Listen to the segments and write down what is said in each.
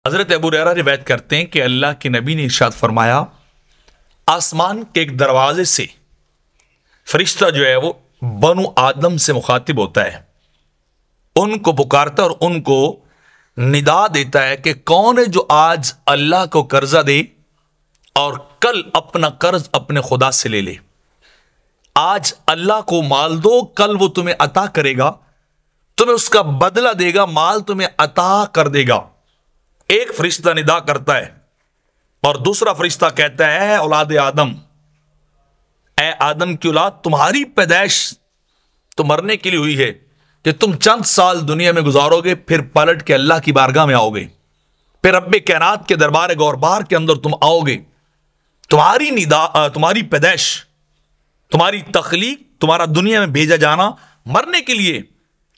हजरत अबू हुरैरा रिवायत करते हैं कि अल्लाह के नबी ने इरशाद फरमाया, आसमान के एक दरवाजे से फरिश्ता जो है वो बनु आदम से मुखातिब होता है, उनको पुकारता है और उनको निदा देता है कि कौन है जो आज अल्लाह को कर्जा दे और कल अपना कर्ज अपने खुदा से ले ले। आज अल्लाह को माल दो, कल वो तुम्हें अता करेगा, तुम्हें उसका बदला देगा, माल तुम्हें अता कर देगा। एक फरिश्ता निदा करता है और दूसरा फरिश्ता कहता है, औलाद आदम, ए आदम की औलाद, तुम्हारी पैदाइश तो मरने के लिए हुई है कि तुम चंद साल दुनिया में गुजारोगे, फिर पलट के अल्लाह की बारगाह में आओगे, फिर रब्बे कायनात के दरबार गौरबार के अंदर तुम आओगे। तुम्हारी निदा, तुम्हारी पैदाइश, तुम्हारी तख्लीक, तुम्हारा दुनिया में भेजा जाना मरने के लिए,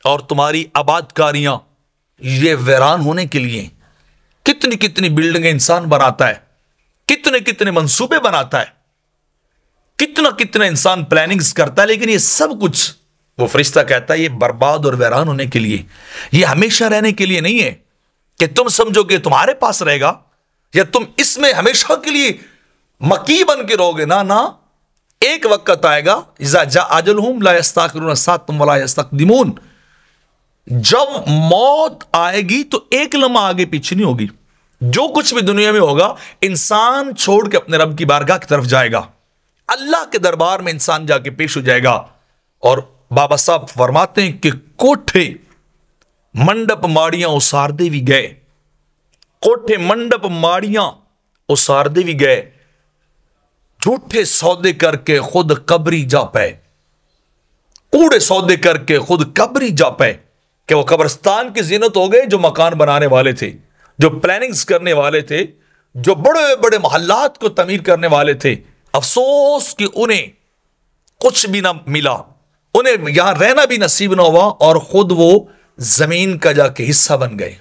और तुम्हारी आबादकारियां ये वीरान होने के लिए। कितनी कितनी बिल्डिंगें इंसान बनाता है, कितने कितने मंसूबे बनाता है, कितना कितना इंसान प्लानिंग्स करता है, लेकिन ये सब कुछ वो फरिश्ता कहता है ये बर्बाद और वीरान होने के लिए, ये हमेशा रहने के लिए नहीं है कि तुम समझोगे तुम्हारे पास रहेगा या तुम इसमें हमेशा के लिए मकी बन के रहोगे। ना ना, एक वक्त आएगा, इज़ा जा अजलहुम ला यस्ताखिरून साअतन वला यस्तक़दिमून, जब मौत आएगी तो एक लम्हा आगे पीछे नहीं होगी। जो कुछ भी दुनिया में होगा, इंसान छोड़ के अपने रब की बारगाह की तरफ जाएगा, अल्लाह के दरबार में इंसान जाके पेश हो जाएगा। और बाबा साहब फरमाते हैं कि कोठे मंडप माड़ियां उसारदे भी गए, कोठे मंडप माड़ियां उसारदे भी गए, झूठे सौदे करके खुद कब्री जा पे, कूड़े सौदे करके खुद कब्री जा पे, कि वो कब्रिस्तान की जीनत हो गए जो मकान बनाने वाले थे, जो प्लानिंग्स करने वाले थे, जो बड़े बड़े मोहल्लात को तमीर करने वाले थे। अफसोस कि उन्हें कुछ भी ना मिला, उन्हें यहां रहना भी नसीब ना हुआ और खुद वो जमीन का जाके हिस्सा बन गए।